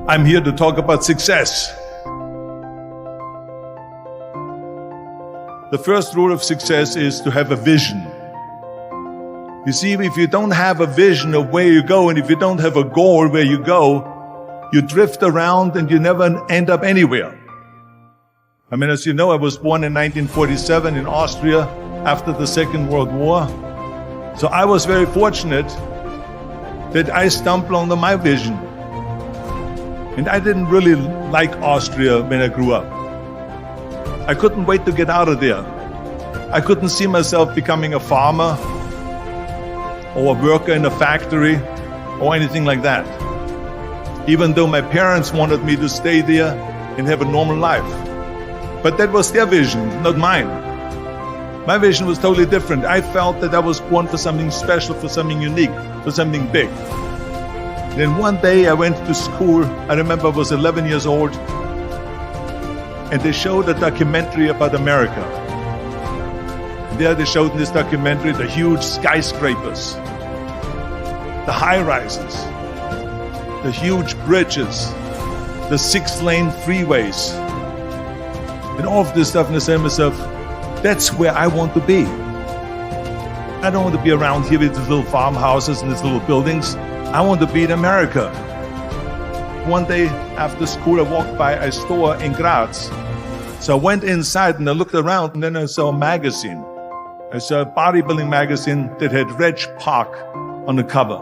I'm here to talk about success. The first rule of success is to have a vision. You see, if you don't have a vision of where you go, and if you don't have a goal where you go, you drift around and you never end up anywhere. I mean, as you know, I was born in 1947 in Austria after the Second World War. So I was very fortunate that I stumbled onto my vision. And I didn't really like Austria when I grew up. I couldn't wait to get out of there. I couldn't see myself becoming a farmer or a worker in a factory or anything like that. Even though my parents wanted me to stay there and have a normal life. But that was their vision, not mine. My vision was totally different. I felt that I was born for something special, for something unique, for something big. Then one day I went to school. I remember I was 11 years old. And they showed a documentary about America. And there they showed in this documentary the huge skyscrapers, the high-rises, the huge bridges, the 6-lane freeways, and all of this stuff. And I said to myself, that's where I want to be. I don't want to be around here with these little farmhouses and these little buildings. I want to be in America. One day after school, I walked by a store in Graz. So I went inside and I looked around, and then I saw a magazine. I saw a bodybuilding magazine that had Reg Park on the cover.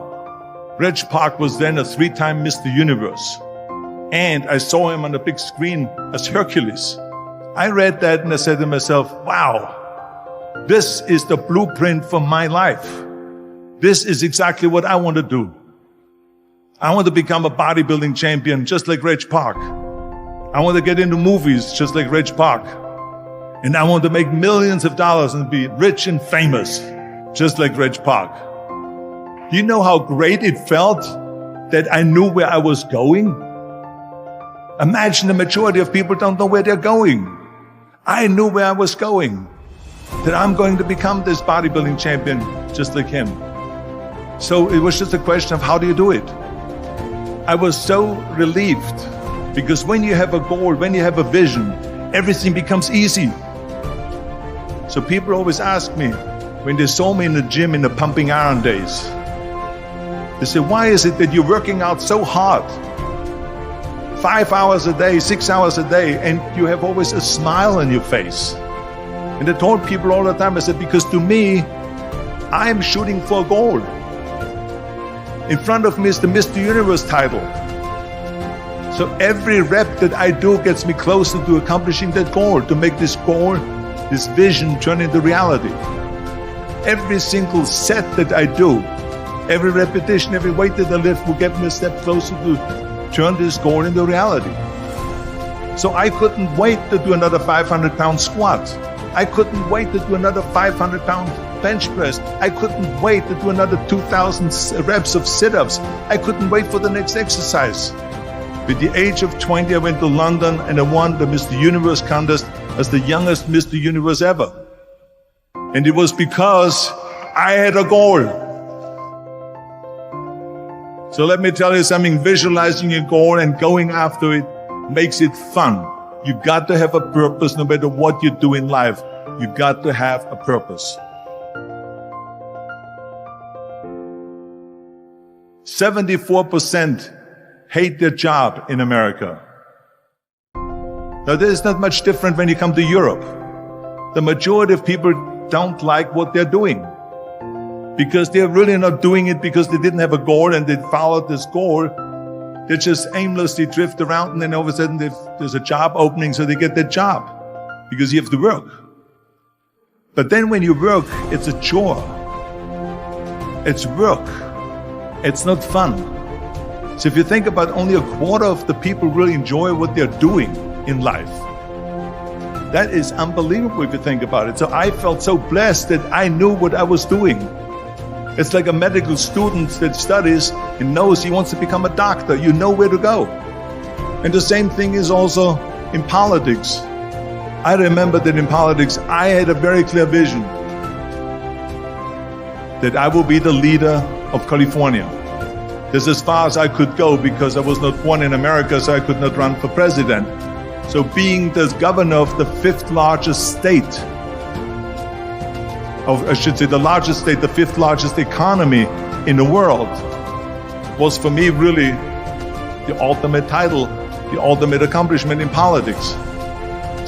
Reg Park was then a 3-time Mr. Universe. And I saw him on the big screen as Hercules. I read that and I said to myself, wow, this is the blueprint for my life. This is exactly what I want to do. I want to become a bodybuilding champion just like Reg Park. I want to get into movies just like Reg Park. And I want to make millions of dollars and be rich and famous just like Reg Park. Do you know how great it felt that I knew where I was going? Imagine the majority of people don't know where they're going. I knew where I was going, that I'm going to become this bodybuilding champion just like him. So it was just a question of how do you do it? I was so relieved because when you have a goal, when you have a vision, everything becomes easy. So people always ask me, when they saw me in the gym in the pumping iron days, they say, why is it that you're working out so hard? 5 hours a day, 6 hours a day, and you have always a smile on your face. And I told people all the time, I said, because to me, I'm shooting for a goal. In front of me is the Mr. Universe title. So every rep that I do gets me closer to accomplishing that goal, to make this goal, this vision turn into reality. Every single set that I do, every repetition, every weight that I lift will get me a step closer to turn this goal into reality. So I couldn't wait to do another 500-pound squat. I couldn't wait to do another 500-pound bench press. I couldn't wait to do another 2,000 reps of sit-ups. I couldn't wait for the next exercise. At the age of 20, I went to London and I won the Mr. Universe contest as the youngest Mr. Universe ever. And it was because I had a goal. So let me tell you something, visualizing your goal and going after it makes it fun. You got to have a purpose no matter what you do in life. You got to have a purpose. 74% hate their job in America. Now, this is not much different when you come to Europe. The majority of people don't like what they're doing because they're really not doing it because they didn't have a goal and they followed this goal. They just aimlessly drift around, and then all of a sudden there's a job opening, so they get that job because you have to work. But then when you work, it's a chore. It's work. It's not fun. So if you think about it, only a quarter of the people really enjoy what they're doing in life. That is unbelievable if you think about it. So I felt so blessed that I knew what I was doing. It's like a medical student that studies and knows he wants to become a doctor. You know where to go. And the same thing is also in politics. I remember that in politics, I had a very clear vision that I will be the leader of California. This is as far as I could go because I was not born in America, so I could not run for president. So being the governor of the fifth largest state, I should say the largest state, the fifth largest economy in the world, was for me really the ultimate title, the ultimate accomplishment in politics.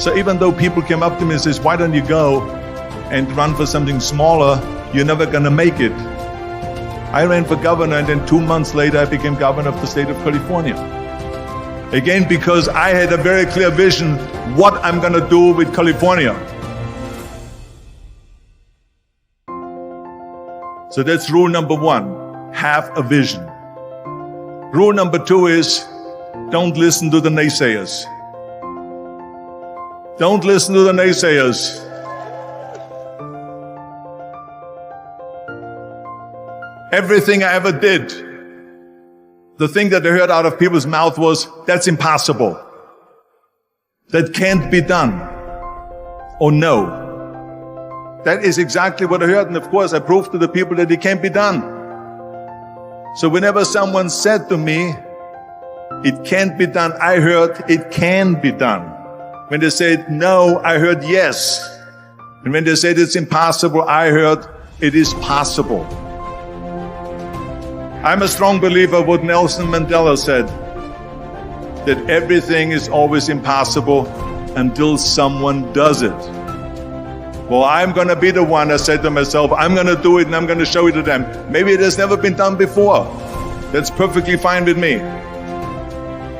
So even though people came up to me and says, why don't you go and run for something smaller, you're never gonna make it. I ran for governor, and then 2 months later I became governor of the state of California. Again, because I had a very clear vision what I'm gonna do with California. So that's rule number one, have a vision. Rule number two is, don't listen to the naysayers. Don't listen to the naysayers. Everything I ever did, the thing that I heard out of people's mouth was, that's impossible. That can't be done. Or no. That is exactly what I heard, and of course I proved to the people that it can't be done. So whenever someone said to me, it can't be done, I heard, it can be done. When they said no, I heard yes. And when they said it's impossible, I heard, it is possible. I'm a strong believer of what Nelson Mandela said, that everything is always impossible until someone does it. Well, I'm going to be the one, I said to myself, I'm going to do it and I'm going to show it to them. Maybe it has never been done before. That's perfectly fine with me.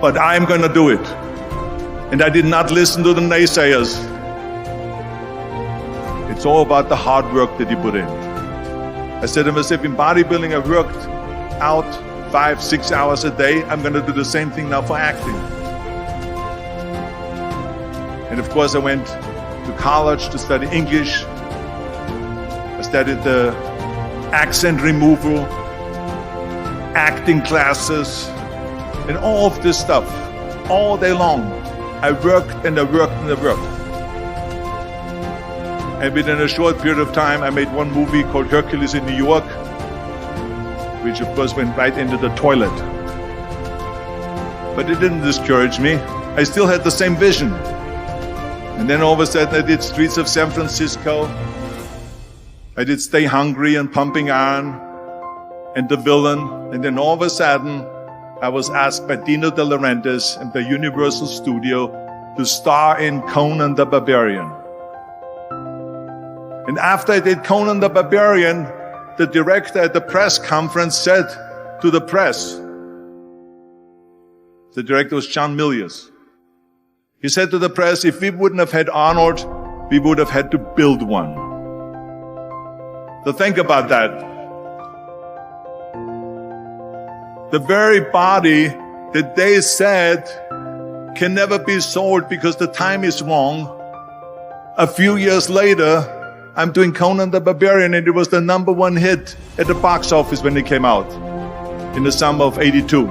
But I'm going to do it. And I did not listen to the naysayers. It's all about the hard work that you put in. I said to myself, in bodybuilding, I worked out 5-6 hours a day. I'm going to do the same thing now for acting. And of course I went to college to study English. I studied the accent removal, acting classes, and all of this stuff all day long. I worked and I worked and I worked. And within a short period of time I made one movie called Hercules in New York, which of course went right into the toilet. But it didn't discourage me. I still had the same vision. And then all of a sudden I did Streets of San Francisco. I did Stay Hungry and Pumping Iron and The Villain. And then all of a sudden I was asked by Dino De Laurentiis and the Universal Studio to star in Conan the Barbarian. And after I did Conan the Barbarian, the director at the press conference said to the press, the director was John Milius. He said to the press, if we wouldn't have had Arnold, we would have had to build one. So think about that. The very body that they said can never be sold because the time is wrong. A few years later, I'm doing Conan the Barbarian, and it was the #1 hit at the box office when it came out in the summer of '82.